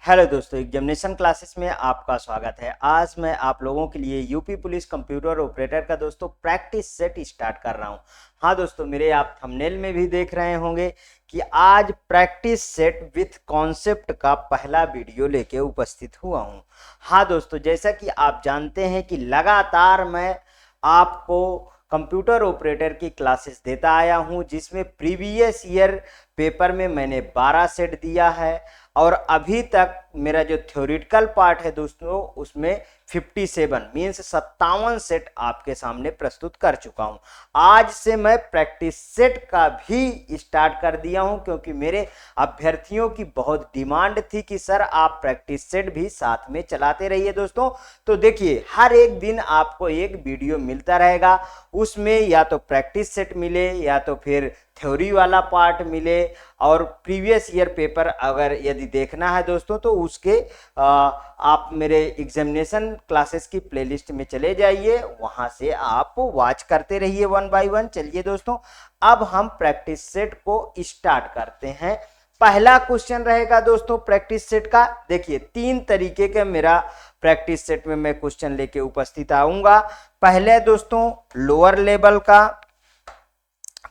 Hello दोस्तों, examination classes में आपका स्वागत है। आज मैं आप लोगों के लिए यूपी पुलिस कंप्यूटर ऑपरेटर का दोस्तों प्रैक्टिस सेट स्टार्ट कर रहा हूं। हाँ दोस्तों, मेरे आप थंबनेल में भी देख रहे होंगे कि आज प्रैक्टिस सेट विथ कॉन्सेप्ट का पहला वीडियो लेके उपस्थित हुआ हूं। हाँ दोस्तों, जैसा कि आप जानते हैं कि लगातार मैं आपको कंप्यूटर ऑपरेटर की क्लासेस देता आया हूं, जिसमें प्रीवियस ईयर पेपर में मैंने 12 सेट दिया है और अभी तक मेरा जो थ्योरेटिकल पार्ट है दोस्तों उसमें 57 मीन्स 57 सेट आपके सामने प्रस्तुत कर चुका हूं। आज से मैं प्रैक्टिस सेट का भी स्टार्ट कर दिया हूं, क्योंकि मेरे अभ्यर्थियों की बहुत डिमांड थी कि सर आप प्रैक्टिस सेट भी साथ में चलाते रहिए दोस्तों। तो देखिए, हर एक दिन आपको एक वीडियो मिलता रहेगा, उसमें या तो प्रैक्टिस सेट मिले या तो फिर थ्योरी वाला पार्ट मिले, और प्रीवियस ईयर पेपर अगर यदि देखना है दोस्तों तो उसके आप मेरे एग्जामिनेशन क्लासेस की प्लेलिस्ट में चले जाइए, वहां से आप वॉच करते रहिए वन बाय वन। चलिए दोस्तों, अब हम प्रैक्टिस सेट को स्टार्ट करते हैं। पहला क्वेश्चन रहेगा दोस्तों प्रैक्टिस सेट का। देखिए, 3 तरीके के मेरा प्रैक्टिस सेट में मैं क्वेश्चन लेके उपस्थित आऊंगा। पहले दोस्तों लोअर लेवल का,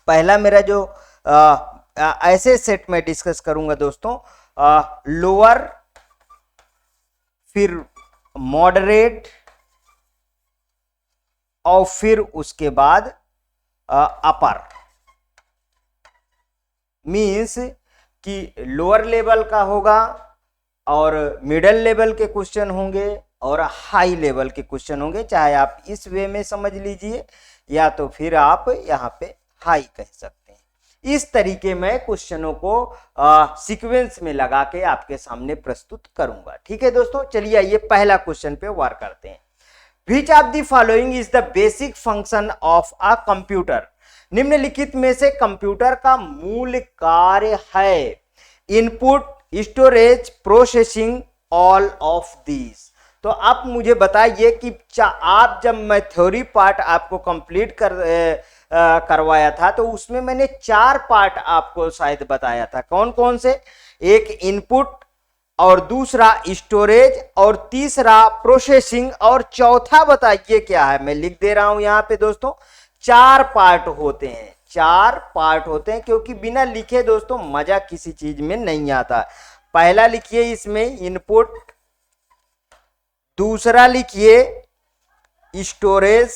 पहला मेरा जो ऐसे सेट में डिस्कस करूंगा दोस्तों, लोअर, फिर मॉडरेट, और फिर उसके बाद अपर। मींस कि लोअर लेवल का होगा और मिडिल लेवल के क्वेश्चन होंगे और हाई लेवल के क्वेश्चन होंगे। चाहे आप इस वे में समझ लीजिए या तो फिर आप यहाँ पे हाई कह सकते हैं। इस तरीके मैं क्वेश्चनों को सीक्वेंस में लगा के आपके सामने प्रस्तुत करूंगा। ठीक है दोस्तों, चलिए आइए पहला क्वेश्चन पे वार करते हैं। विच of the following is the basic function of a computer? निम्नलिखित में से कंप्यूटर का मूल कार्य है? Input, storage, processing, all of these. तो आप मुझे बताइए कि आप जब मैं थ्योरी पार्ट आपको कंप्लीट करवाया था तो उसमें मैंने 4 पार्ट आपको शायद बताया था। कौन कौन से? एक इनपुट, और दूसरा स्टोरेज, और तीसरा प्रोसेसिंग, और चौथा बताइए क्या है। मैं लिख दे रहा हूं यहां पे दोस्तों, 4 पार्ट होते हैं। 4 पार्ट होते हैं, क्योंकि बिना लिखे दोस्तों मजा किसी चीज में नहीं आता। पहला लिखिए इसमें इनपुट, दूसरा लिखिए स्टोरेज,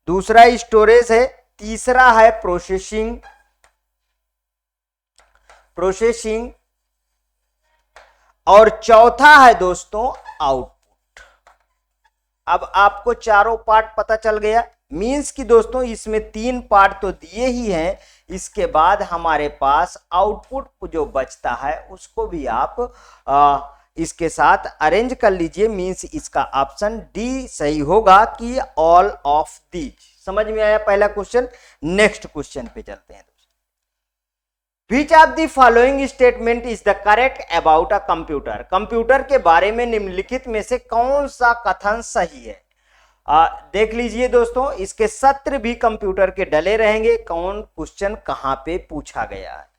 दूसरा स्टोरेज है, तीसरा है प्रोसेसिंग, और चौथा है दोस्तों आउटपुट। अब आपको चारों पार्ट पता चल गया। मींस कि दोस्तों इसमें 3 पार्ट तो दिए ही हैं, इसके बाद हमारे पास आउटपुट जो बचता है उसको भी आप इसके साथ अरेंज कर लीजिए। मींस इसका ऑप्शन डी सही होगा कि ऑल ऑफ दीज। समझ में आया पहला क्वेश्चन। नेक्स्ट क्वेश्चन पे चलते हैं। Which of the following statement is the correct about a computer? Computer के बारे में निम्नलिखित में से कौन सा कथन सही है? देख लीजिए दोस्तों, इसके सत्र भी कंप्यूटर के डले रहेंगे, कौन क्वेश्चन कहां पे पूछा गया है।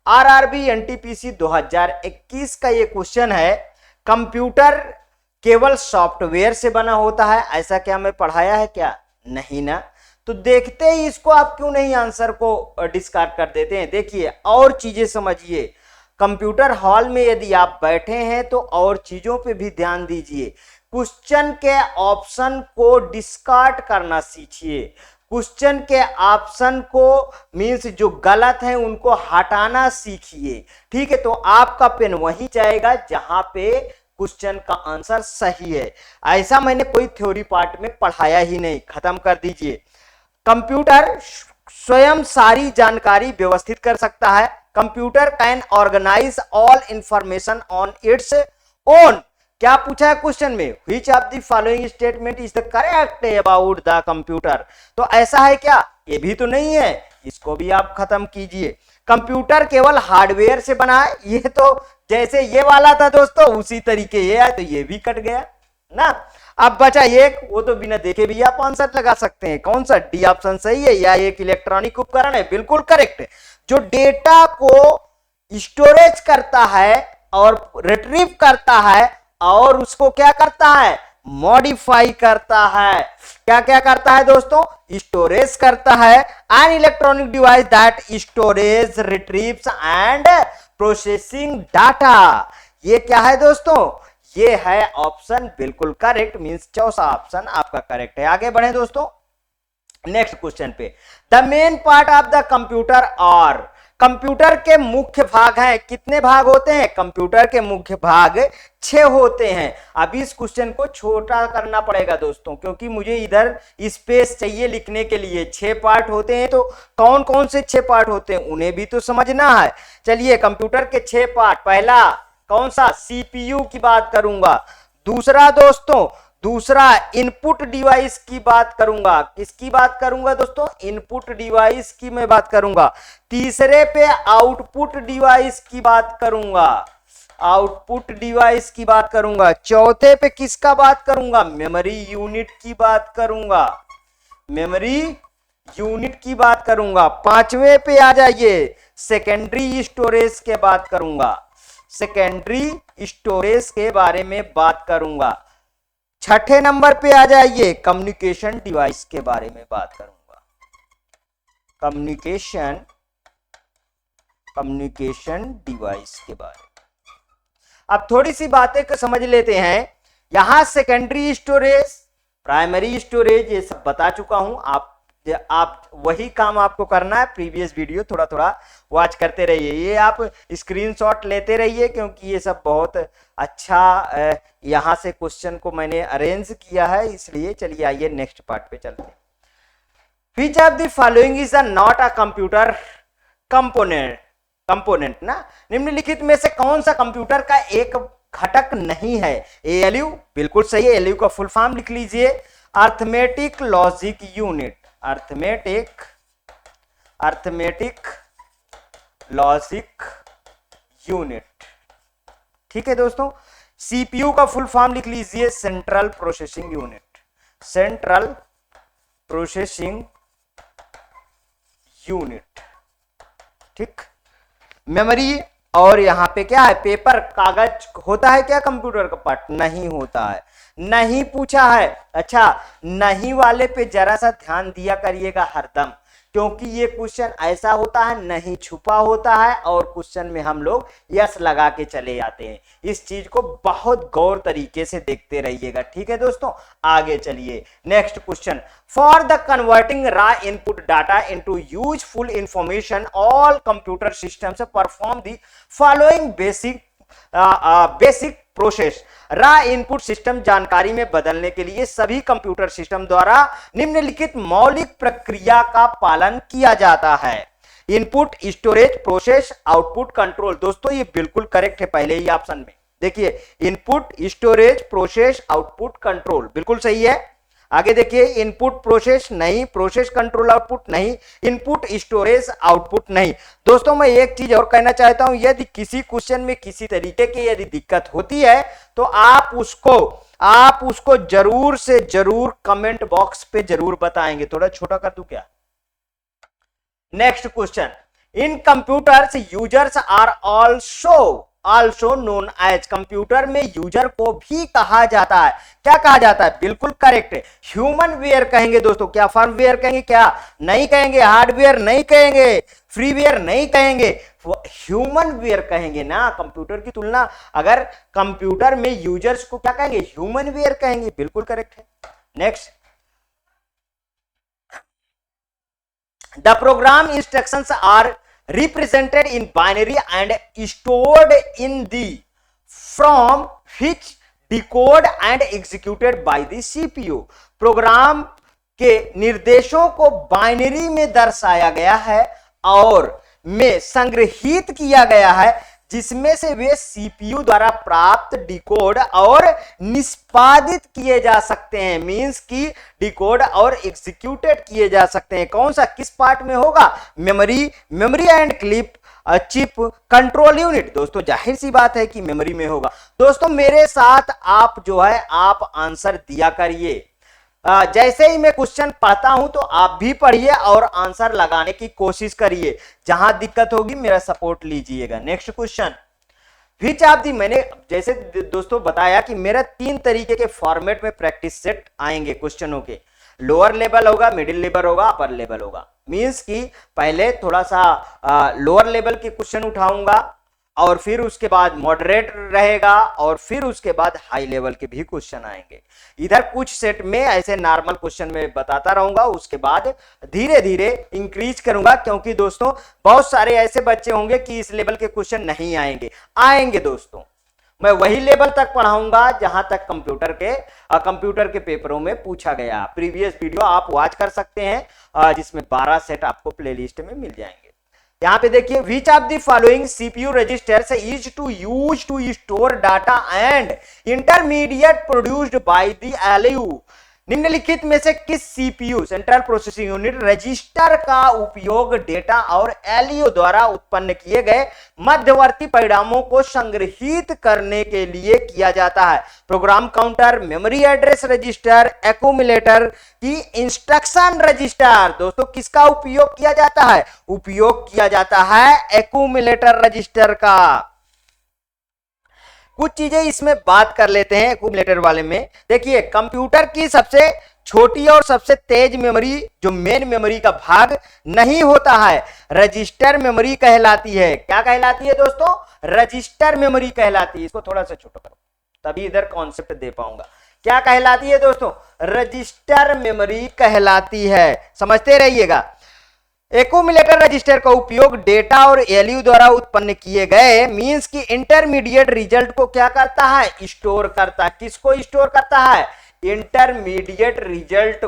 आरआरबी एनटीपीसी 2021 का ये क्वेश्चन है, कंप्यूटर केवल सॉफ्टवेयर से बना होता है, ऐसा क्या मैं पढ़ाया है क्या? नहीं ना। तो देखते ही इसको आप क्यों नहीं आंसर को डिस्कार्ड कर देते हैं। देखिए और चीजें समझिए। कंप्यूटर हॉल में यदि आप बैठे हैं तो और चीजों पे भी ध्यान दीजिए। क्वेश्चन के ऑप्शन को डिस्कार्ड करना सीखिए। क्वेश्चन के ऑप्शन को मींस जो गलत है उनको हटाना सीखिए। ठीक है, तो आपका पेन वहीं जाएगा जहां पे क्वेश्चन का आंसर सही है। ऐसा मैंने कोई थ्योरी पार्ट में पढ़ाया ही नहीं। खत्म कर दीजिए। कंप्यूटर स्वयं सारी जानकारी व्यवस्थित कर सकता है। Computer can organise all information on its own. क्या पूछा है क्वेश्चन में? Which of the following statement is the correct about the computer? तो ऐसा है क्या? ये भी तो नहीं है, इसको भी आप खत्म कीजिए। कंप्यूटर केवल हार्डवेयर से बना है, ये तो जैसे ये वाला था दोस्तों उसी तरीके ये है, तो ये भी कट गया ना। अब बचा एक, वो तो बिना देखे भी आप आंसर लगा सकते हैं। कौन सा? डी ऑप्शन सही है, या एक इलेक्ट्रॉनिक उपकरण है। बिल्कुल करेक्ट। जो डेटा को स्टोरेज करता है और रिट्रीव करता है और उसको क्या करता है, मॉडिफाई करता है। क्या क्या करता है दोस्तों, स्टोरेज करता है। An electronic device that storage retrieves and processing data. ये क्या है दोस्तों, ये है ऑप्शन बिल्कुल करेक्ट, मींस चौथा ऑप्शन आपका करेक्ट है। आगे बढ़े दोस्तों नेक्स्ट क्वेश्चन पे। The main part of the computer और कंप्यूटर के मुख्य भाग हैं, कितने भाग होते हैं, कंप्यूटर के मुख्य भाग 6 होते हैं। अब इस क्वेश्चन को छोटा करना पड़ेगा दोस्तों, क्योंकि मुझे इधर स्पेस चाहिए लिखने के लिए। 6 पार्ट होते हैं, तो कौन कौन से 6 पार्ट होते हैं उन्हें भी तो समझना है। चलिए कंप्यूटर के 6 पार्ट, पहला कौन सा, सीपीयू की बात करूंगा। दूसरा इनपुट डिवाइस की बात करूंगा। किसकी बात करूंगा दोस्तों, इनपुट डिवाइस की मैं बात करूंगा। तीसरे पे आउटपुट डिवाइस की बात करूंगा, आउटपुट डिवाइस की बात करूंगा। चौथे पे किसका बात करूंगा, मेमोरी यूनिट की बात करूंगा, मेमोरी यूनिट की बात करूंगा। पांचवें पे आ जाइए, सेकेंडरी स्टोरेज के बात करूंगा, सेकेंडरी स्टोरेज के बारे में बात करूंगा। छठे नंबर पे आ जाइए, कम्युनिकेशन डिवाइस के बारे में बात करूंगा, कम्युनिकेशन डिवाइस के बारे में। अब थोड़ी सी बातें को समझ लेते हैं। यहां सेकेंडरी स्टोरेज, प्राइमरी स्टोरेज, ये सब बता चुका हूं। आप वही काम आपको करना है। प्रीवियस वीडियो थोड़ा थोड़ा वॉच करते रहिए, ये आप स्क्रीनशॉट लेते रहिए, क्योंकि ये सब बहुत अच्छा यहां से क्वेश्चन को मैंने अरेंज किया है, इसलिए। चलिए आइए नेक्स्ट पार्ट पे चलते हैं। विच of the following is not a computer component ना, निम्नलिखित में से कौन सा कंप्यूटर का एक घटक नहीं है। एएलयू बिल्कुल सही है, एएलयू का फुल फॉर्म लिख लीजिए, arithmetic logic unit, arithmetic logic unit. ठीक है दोस्तों। सीपीयू का फुल फॉर्म लिख लीजिए, central processing unit, central processing unit. ठीक। मेमोरी, और यहां पे क्या है, पेपर, कागज होता है क्या कंप्यूटर का पार्ट, नहीं होता है, नहीं पूछा है। अच्छा, नहीं वाले पे जरा सा ध्यान दिया करिएगा हरदम, क्योंकि ये क्वेश्चन ऐसा होता है, नहीं छुपा होता है, और क्वेश्चन में हम लोग यस लगा के चले जाते हैं। इस चीज को बहुत गौर तरीके से देखते रहिएगा। ठीक है दोस्तों, आगे चलिए next question. For the converting raw input data into useful information all computer systems perform the following basic process. Raw input system जानकारी में बदलने के लिए सभी कंप्यूटर सिस्टम द्वारा निम्नलिखित मौलिक प्रक्रिया का पालन किया जाता है। Input, storage, process, output, control. दोस्तों ये बिल्कुल करेक्ट है, पहले ही ऑप्शन में देखिए, input, storage, process, output, control, बिल्कुल सही है। आगे देखिए, इनपुट प्रोसेस नहीं, प्रोसेस कंट्रोल आउटपुट नहीं, इनपुट स्टोरेज आउटपुट नहीं। दोस्तों मैं एक चीज और कहना चाहता हूं, यदि किसी क्वेश्चन में किसी तरीके की यदि दिक्कत होती है तो आप उसको जरूर से जरूर कमेंट बॉक्स पे जरूर बताएंगे। थोड़ा छोटा कर दूं क्या। Next question. In computers users are also known as. Computer में यूजर को भी कहा जाता है, क्या कहा जाता है, बिल्कुल करेक्ट है, ह्यूमन वेयर कहेंगे दोस्तों। क्या फर्मवेयर कहेंगे, क्या नहीं कहेंगे, हार्डवेयर नहीं कहेंगे, फ्रीवेयर नहीं कहेंगे, ह्यूमन वेयर कहेंगे ना। कंप्यूटर की तुलना, अगर कंप्यूटर में यूजर्स को क्या कहेंगे, ह्यूमन वेयर कहेंगे, बिल्कुल करेक्ट है। Next, the program instructions are represented in binary and stored in the from which decode and executed by the CPU। Program के निर्देशों को बाइनरी में दर्शाया गया है और में संग्रहित किया गया है, जिसमें से वे सीपीयू द्वारा प्राप्त, डिकोड और निष्पादित किए जा सकते हैं। मींस की डिकोड और एग्जीक्यूटेड किए जा सकते हैं। कौन सा, किस पार्ट में होगा, memory and chip control unit. दोस्तों जाहिर सी बात है कि मेमोरी में होगा। दोस्तों मेरे साथ आप जो है आप आंसर दिया करिए, जैसे ही मैं क्वेश्चन पढ़ता हूं तो आप भी पढ़िए और आंसर लगाने की कोशिश करिए, जहां दिक्कत होगी मेरा सपोर्ट लीजिएगा। Next question, which of the, मैंने जैसे दोस्तों बताया कि मेरा 3 तरीके के फॉर्मेट में प्रैक्टिस सेट आएंगे क्वेश्चनों के, लोअर लेवल होगा, मिडिल लेवल होगा, अपर लेवल होगा। मींस कि पहले थोड़ा सा लोअर लेवल के क्वेश्चन उठाऊंगा और फिर उसके बाद मॉडरेट रहेगा और फिर उसके बाद हाई लेवल के भी क्वेश्चन आएंगे। इधर कुछ सेट में ऐसे नॉर्मल क्वेश्चन में बताता रहूंगा, उसके बाद धीरे धीरे इंक्रीज करूंगा, क्योंकि दोस्तों बहुत सारे ऐसे बच्चे होंगे कि इस लेवल के क्वेश्चन नहीं आएंगे दोस्तों। मैं वही लेवल तक पढ़ाऊंगा जहां तक कंप्यूटर के पेपरों में पूछा गया। प्रीवियस वीडियो आप वॉच कर सकते हैं, जिसमें 12 सेट आपको प्लेलिस्ट में मिल जाएंगे। यहां पे देखिए, which of the following CPU registers is to use to store data and intermediate produced by the ALU. निम्नलिखित में से किस CPU central processing unit register का उपयोग डेटा और एलयू द्वारा उत्पन्न किए गए मध्यवर्ती परिणामों को संग्रहित करने के लिए किया जाता है? Program counter, memory address register, accumulator की इंस्ट्रक्शन रजिस्टर। दोस्तों किसका उपयोग किया जाता है? उपयोग किया जाता है एक्यूमुलेटर रजिस्टर का। कुछ चीजें इसमें बात कर लेते हैं एक्यूमुलेटर वाले में। देखिए, कंप्यूटर की सबसे छोटी और सबसे तेज मेमोरी, जो मेन मेमोरी का भाग नहीं होता है, रजिस्टर मेमोरी कहलाती है। क्या कहलाती है दोस्तों? रजिस्टर मेमोरी कहलाती है। इसको थोड़ा सा छोटा करो तभी इधर कॉन्सेप्ट दे पाऊंगा। क्या कहलाती है दोस्तों? रजिस्टर मेमोरी कहलाती है, समझते रहिएगा। एक्यूमुलेटर रजिस्टर का उपयोग डेटा और एलयू द्वारा उत्पन्न किए गए मींस की इंटरमीडिएट रिजल्ट को क्या करता है? स्टोर करता है। किसको स्टोर करता है? इंटरमीडिएट रिजल्ट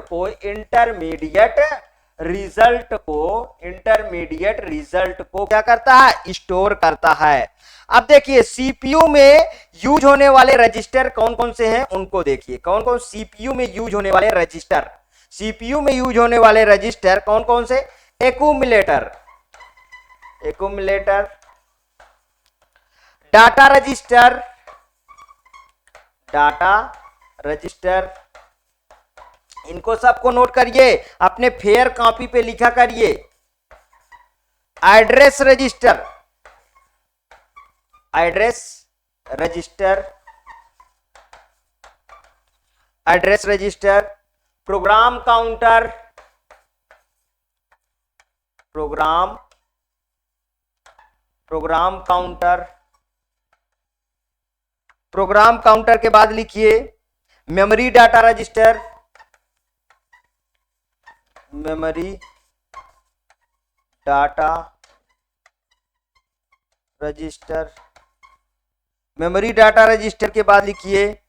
को क्या करता है? स्टोर करता है। अब देखिए, सीपीयू में यूज होने वाले रजिस्टर कौन कौन से हैं उनको देखिए। कौन कौन सीपीयू में यूज होने वाले रजिस्टर कौन कौन से? एक्यूमुलेटर, डाटा रजिस्टर, इनको सबको नोट करिए, अपने फेयर कॉपी पे लिखा करिए। Address register, program counter, program counter के बाद लिखिए memory data register, memory data register के बाद लिखिए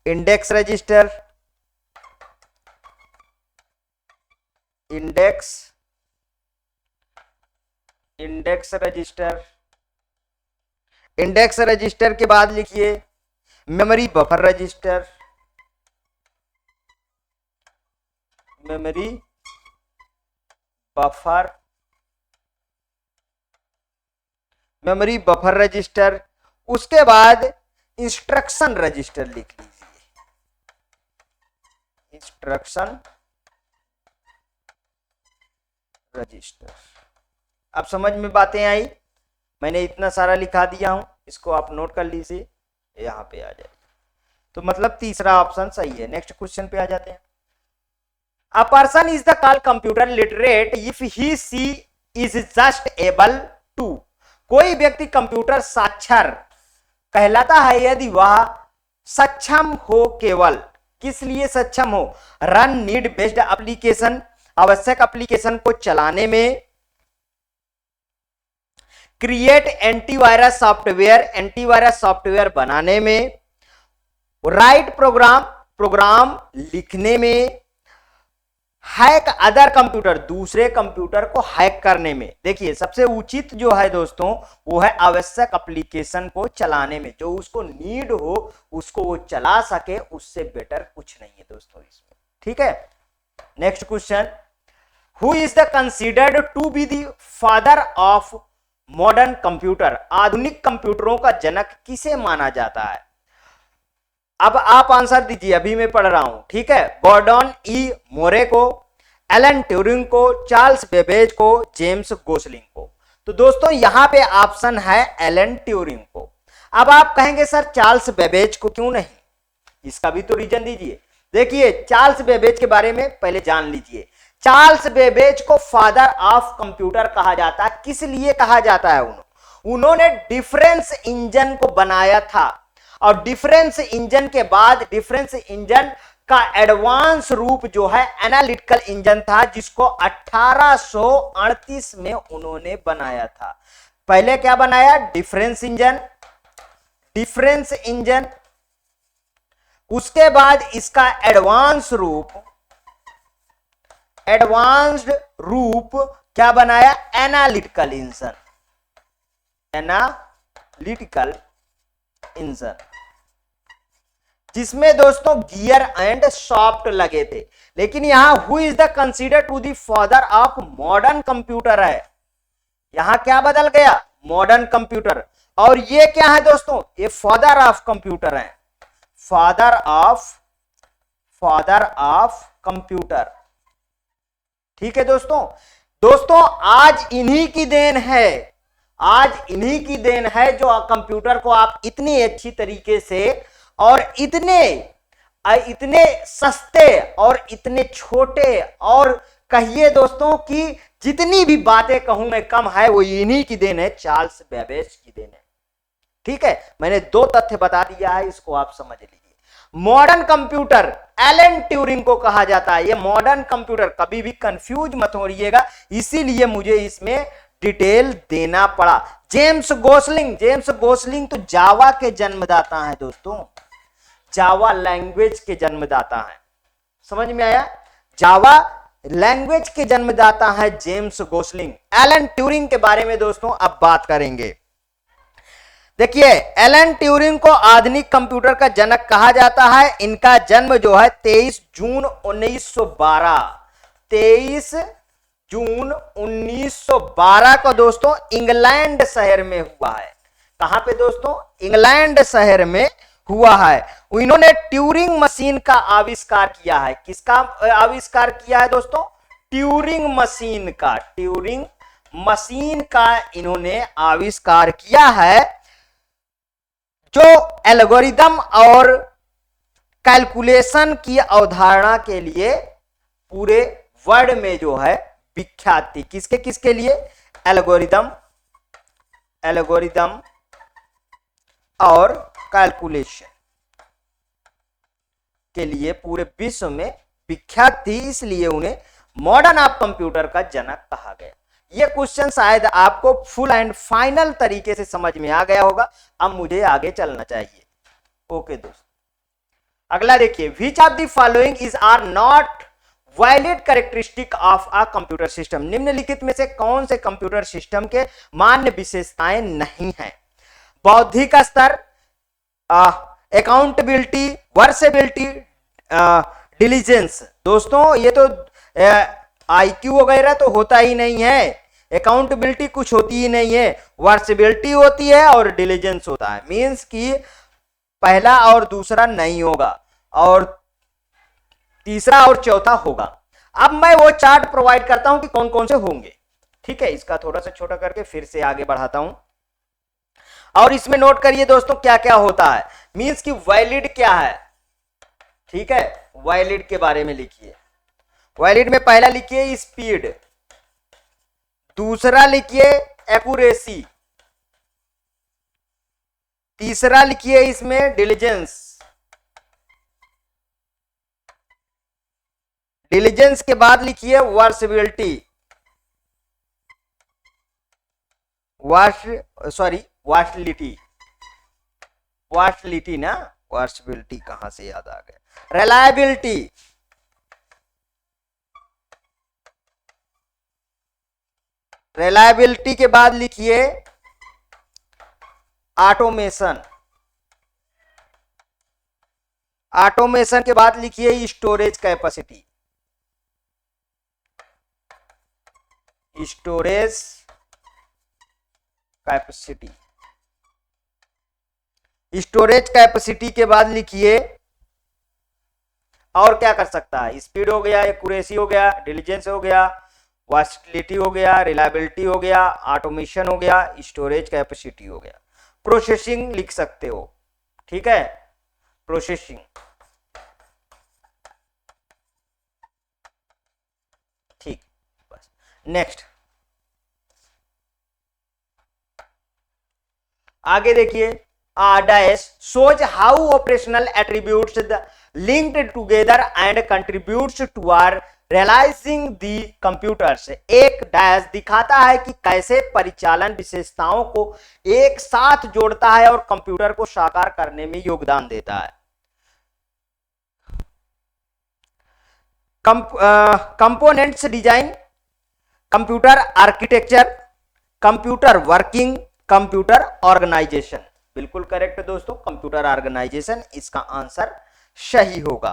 इंडेक्स रजिस्टर, इंडेक्स रजिस्टर के बाद लिखिए मेमोरी बफर रजिस्टर, उसके बाद इंस्ट्रक्शन रजिस्टर लिख लीजिए, इंस्ट्रक्शन रजिस्टर। अब समझ में बातें आई? मैंने इतना सारा लिखा दिया हूं, इसको आप नोट कर लीजिए, यहां पे आ जाए। तो मतलब तीसरा ऑप्शन सही है। नेक्स्ट क्वेश्चन पे आ जाते हैं। A person is the called computer literate if he she is just able to. कोई व्यक्ति कंप्यूटर साक्षर कहलाता है यदि वह सक्षम हो। केवल किस लिए सक्षम हो? रन नीड बेस्ड एप्लीकेशन, आवश्यक एप्लीकेशन को चलाने में, क्रिएट एंटीवायरस सॉफ्टवेयर बनाने में, राइट प्रोग्राम लिखने में, हैक अदर कंप्यूटर, दूसरे कंप्यूटर को हैक करने में। देखिए, सबसे उचित जो है दोस्तों वो है आवश्यक एप्लीकेशन को चलाने में। जो उसको नीड हो उसको वो चला सके, उससे बेटर कुछ नहीं है दोस्तों इसमें। ठीक है, next question, who is the considered to be the father of modern computer. आधुनिक कंप्यूटरों का जनक किसे माना जाता है? अब आप आंसर दीजिए, अभी मैं पढ़ रहा हूं, ठीक है। गॉर्डन ई मोरे को, एलन ट्यूरिंग को, चार्ल्स बेबेज को, जेम्स गोसलिंग को। तो दोस्तों यहां पे ऑप्शन है एलन ट्यूरिंग को। अब आप कहेंगे सर चार्ल्स बेबेज को क्यों नहीं, इसका भी तो रीजन दीजिए। देखिए चार्ल्स बेबेज के बारे में पहले जान लीजिए। चार्ल्स बेबेज को फादर ऑफ कंप्यूटर कहा जाता है। किस लिए कहा जाता है? उन्होंने डिफरेंस इंजन को बनाया था, और डिफरेंस इंजन के बाद डिफरेंस इंजन का एडवांस रूप जो है एनालिटिकल इंजन था, जिसको 1838 में उन्होंने बनाया था। पहले क्या बनाया? डिफरेंस इंजन, डिफरेंस इंजन, उसके बाद इसका एडवांस्ड रूप क्या बनाया? एनालिटिकल इंजन, एनालिटिकल इंजन, जिसमें दोस्तों गियर एंड सॉफ्ट लगे थे। लेकिन यहां who is the consider to the father of modern computer है, यहां क्या बदल गया? Modern computer. और ये क्या है दोस्तों? ये फादर ऑफ कंप्यूटर है, फादर ऑफ कंप्यूटर, ठीक है दोस्तों आज इन्हीं की देन है, आज इन्हीं की देन है जो कंप्यूटर को आप इतनी अच्छी तरीके से और इतने सस्ते और इतने छोटे, और कहिए दोस्तों कि जितनी भी बातें कहूं मैं कम है, वो इन्हीं की देन है, चार्ल्स बेबेज की देन है। ठीक है, मैंने 2 तथ्य बता दिया है, इसको आप समझ लीजिए। मॉडर्न कंप्यूटर एलन ट्यूरिंग को कहा जाता है। ये मॉडर्न कंप्यूटर, कभी भी कंफ्यूज मत हो रहिएगा, इसीलिए मुझे इसमें डिटेल देना पड़ा। जेम्स गोसलिंग तो जावा के जन्मदाता है दोस्तों, जावा लैंग्वेज के जन्मदाता है, समझ में आया? जावा लैंग्वेज के जन्मदाता है जेम्स गोसलिंग। एलन ट्यूरिंग के बारे में दोस्तों अब बात करेंगे। देखिए एलन ट्यूरिंग को आधुनिक कंप्यूटर का जनक कहा जाता है। इनका जन्म जो है 23 जून 1912, 23 जून 1912 को दोस्तों इंग्लैंड शहर में हुआ है। कहां पे दोस्तों? इंग्लैंड शहर में हुआ है। इन्होंने ट्यूरिंग मशीन का आविष्कार किया है। किसका आविष्कार किया है दोस्तों? ट्यूरिंग मशीन का, ट्यूरिंग मशीन का इन्होंने आविष्कार किया है, जो एल्गोरिदम और कैलकुलेशन की अवधारणा के लिए पूरे वर्ल्ड में जो है विख्यात थी। किसके लिए? एल्गोरिदम और कैलकुलेशन के लिए पूरे विश्व में विख्यात थी, इसलिए उन्हें मॉडर्न ऑफ कंप्यूटर का जनक कहा गया। यह क्वेश्चन शायद आपको फुल एंड फाइनल तरीके से समझ में आ गया होगा। अब मुझे आगे चलना चाहिए। ओके दोस्तों, अगला देखिए, which of the following is or not valid characteristic of a computer system. निम्नलिखित में से कौन से कंप्यूटर सिस्टम के मान्य विशेषताएं नहीं हैं? बौद्धिक स्तर, अकाउंटेबिलिटी, वर्सेबिलिटी, डिलीजेंस। दोस्तों ये तो आईक्यू वगैरह तो होता ही नहीं है, अकाउंटेबिलिटी कुछ होती ही नहीं है, वर्सेबिलिटी होती है और डिलीजेंस होता है। मींस कि पहला और दूसरा नहीं होगा और तीसरा और चौथा होगा। अब मैं वो चार्ट प्रोवाइड करता हूं कि कौन कौन से होंगे। ठीक है, इसका थोड़ा सा छोटा करके फिर से आगे बढ़ाता हूं, और इसमें नोट करिए दोस्तों क्या क्या होता है। मींस कि वैलिड क्या है, ठीक है, वैलिड के बारे में लिखिए। वैलिड में पहला लिखिए स्पीड, दूसरा लिखिए एक्यूरेसी, तीसरा लिखिए इसमें डिलीजेंस, डिलीजेंस के बाद लिखिए वर्सेबिलिटी, वर्सलिटी ना, वर्सेबिलिटी कहां से याद आ गया, रिलायबिलिटी, रिलायबिलिटी के बाद लिखिए ऑटोमेशन, ऑटोमेशन के बाद लिखिए storage capacity, storage capacity, storage capacity के बाद लिखिए और क्या कर सकता है, स्पीड हो गया, एक्यूरेसी हो गया, डिलीजेंस हो गया, वर्सेटिलिटी हो गया, रिलायबिलिटी हो गया, ऑटोमेशन हो गया, स्टोरेज कैपेसिटी हो गया, प्रोसेसिंग लिख सकते हो। ठीक है, प्रोसेसिंग। ठीक, बस नेक्स्ट आगे देखिए, dash shows how operational attributes linked together and contributes toward realizing the computers। एक डैश दिखाता है कि कैसे परिचालन विशेषताओं को एक साथ जोड़ता है और कंप्यूटर को साकार करने में योगदान देता है। Components design, computer architecture, computer working, computer organisation. बिल्कुल करेक्ट दोस्तों, कंप्यूटर ऑर्गेनाइजेशन इसका आंसर सही होगा,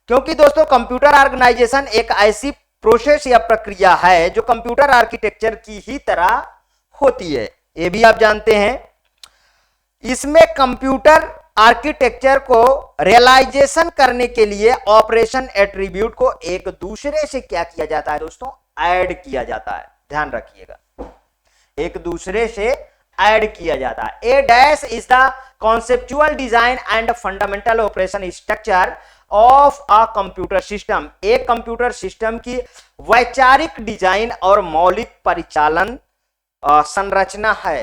क्योंकि दोस्तों कंप्यूटर ऑर्गेनाइजेशन एक ऐसी प्रोसेस या प्रक्रिया है जो कंप्यूटर आर्किटेक्चर की ही तरह होती है, ये भी आप जानते हैं। इसमें कंप्यूटर आर्किटेक्चर को रियलाइजेशन करने के लिए ऑपरेशन एट्रीब्यूट को एक दूसरे से क्या किया जाता है दोस्तों, ऐड किया जाता है। ध्यान रखिएगा, एक दूसरे से ऐड किया जाता है। A dash is the conceptual design and fundamental operation structure of a computer system. एक कंप्यूटर सिस्टम की वैचारिक डिजाइन और मौलिक परिचालन संरचना है।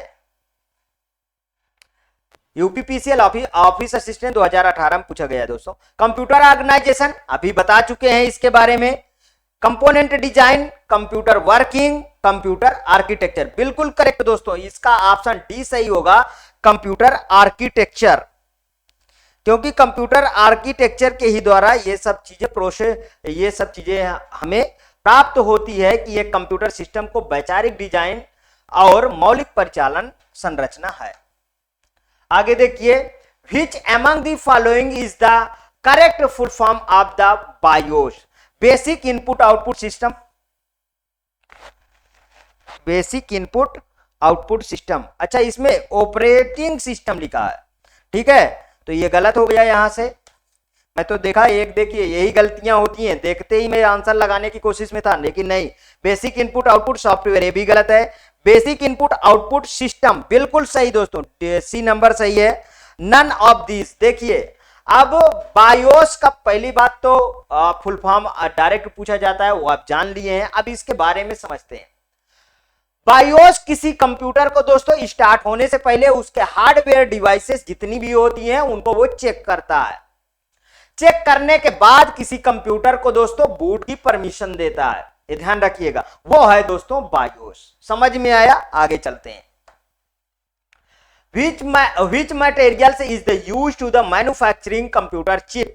यूपीपीसीएल ऑफिस असिस्टेंट 2018 में पूछा गया है दोस्तों। कंप्यूटर ऑर्गेनाइजेशन अभी बता चुके हैं इसके बारे में। Component design, computer working, computer architecture. बिल्कुल करेक्ट दोस्तों, इसका ऑप्शन डी सही होगा, कंप्यूटर आर्किटेक्चर, क्योंकि कंप्यूटर आर्किटेक्चर के ही द्वारा ये सब चीजें हमें प्राप्त होती है कि एक कंप्यूटर सिस्टम को वैचारिक डिजाइन और मौलिक परिचालन संरचना है। आगे देखिए, which among the following is the correct full form of the BIOS? Basic input output system, basic input output system. अच्छा, इसमें ऑपरेटिंग सिस्टम लिखा है, ठीक है, तो ये गलत हो गया यहां से। मैं तो देखा, एक देखिए यही गलतियां होती हैं, देखते ही मैं आंसर लगाने की कोशिश में था, लेकिन नहीं, बेसिक इनपुट आउटपुट सॉफ्टवेयर, ये भी गलत है। बेसिक इनपुट आउटपुट सिस्टम बिल्कुल सही दोस्तों, सी नंबर सही है। None of this. देखिए, अब बायोस का पहली बात तो फुल फॉर्म डायरेक्ट पूछा जाता है, वो आप जान लिए हैं। अब इसके बारे में समझते हैं। बायोस किसी कंप्यूटर को दोस्तों स्टार्ट होने से पहले उसके हार्डवेयर डिवाइसेस जितनी भी होती हैं उनको वो चेक करता है। चेक करने के बाद किसी कंप्यूटर को दोस्तों बूट की परमिशन देता है, ये ध्यान रखिएगा, वो है दोस्तों बायोस। समझ में आया? आगे चलते हैं। Which materials is the used to the manufacturing computer chip?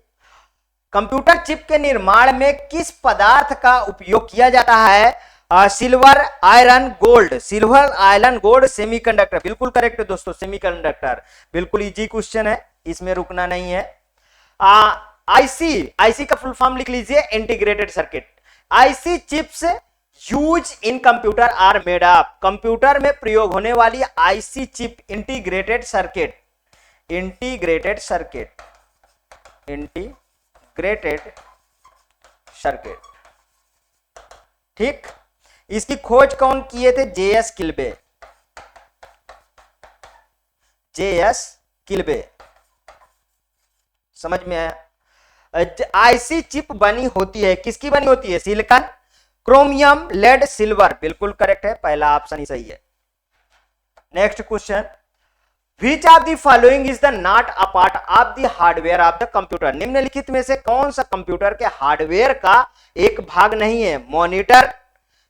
Computer chip के निर्माण में किस पदार्थ का उपयोग किया जाता है? Silver, iron, gold. Silver, iron, gold, semiconductor. बिल्कुल करेक्ट दोस्तों, सेमीकंडक्टर। बिल्कुल इजी क्वेश्चन है, इसमें रुकना नहीं है। आईसी का फुल फॉर्म लिख लीजिए, integrated circuit. IC chips use in computer are made up. कंप्यूटर में प्रयोग होने वाली IC chip integrated circuit, integrated circuit, integrated circuit, ठीक। इसकी खोज कौन किए थे? JS Kilby, JS Kilby. समझ में आया? आईसी चिप बनी होती है, किसकी बनी होती है? Silicon, chromium, lead, silver. बिल्कुल करेक्ट है, पहला ऑप्शन ही सही है। Next question, which of the following is the not a part of the hardware of the computer? निम्नलिखित में से कौन सा कंप्यूटर के हार्डवेयर का एक भाग नहीं है? Monitor,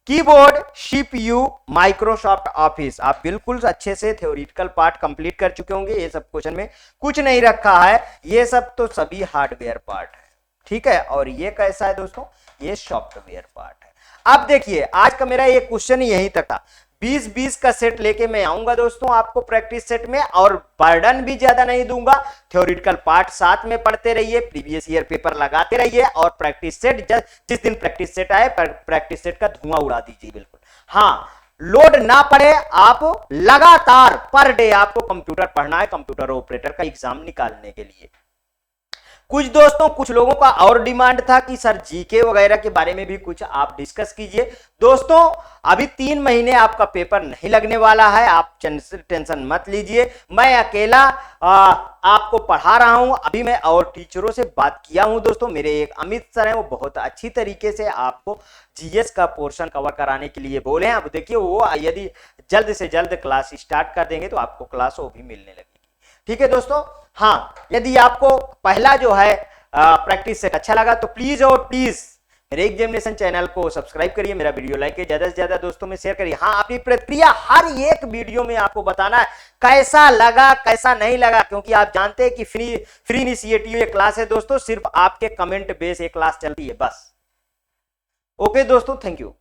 keyboard, CPU, Microsoft office. आप बिल्कुल अच्छे से थ्योरेटिकल पार्ट कंप्लीट कर चुके होंगे, ये सब क्वेश्चन में कुछ नहीं रखा है, ये सब तो सभी हार्डवेयर पार्ट है, ठीक है। और ये कैसा है दोस्तों? ये सॉफ्टवेयर पार्ट है। अब देखिए, आज का मेरा ये क्वेश्चन यहीं तक था। 20-20 का सेट लेके मैं आऊंगा दोस्तों आपको प्रैक्टिस सेट में, और बर्डन भी ज्यादा नहीं दूंगा। थ्योरेटिकल पार्ट साथ में पढ़ते रहिए, प्रीवियस ईयर पेपर लगाते रहिए, और प्रैक्टिस सेट जिस दिन प्रैक्टिस सेट आए, प्रैक्टिस सेट का धुआं उड़ा दीजिए। बिल्कुल हाँ, लोड ना पड़े, आप लगातार पर डे आपको कंप्यूटर पढ़ना है कंप्यूटर ऑपरेटर का एग्जाम निकालने के लिए। कुछ दोस्तों, कुछ लोगों का और डिमांड था कि सर जीके वगैरह के बारे में भी कुछ आप डिस्कस कीजिए। दोस्तों अभी 3 महीने आपका पेपर नहीं लगने वाला है, आप टेंशन मत लीजिए। मैं अकेला आपको पढ़ा रहा हूं। अभी मैं और टीचरों से बात किया हूं दोस्तों, मेरे एक अमित सर हैं, वो बहुत अच्छी तरीके से आपको जीएस का पोर्शन कवर कराने के लिए बोले हैं। अब देखिए वो यदि जल्द से जल्द क्लास स्टार्ट कर देंगे तो आपको क्लास वो भी मिलने लगेगी। ठीक है दोस्तों। हाँ, यदि आपको पहला जो है प्रैक्टिस सेट अच्छा लगा तो प्लीज और प्लीज मेरे एग्जामिनेशन चैनल को सब्सक्राइब करिए, मेरा वीडियो लाइक करिए, ज्यादा से ज्यादा दोस्तों में शेयर करिए। हाँ, अपनी प्रतिक्रिया हर एक वीडियो में आपको बताना है कैसा लगा कैसा नहीं लगा, क्योंकि आप जानते हैं कि फ्री इनिशिएटिव ये क्लास है दोस्तों, सिर्फ आपके कमेंट बेस ये क्लास चलती है बस। ओके दोस्तों, थैंक यू।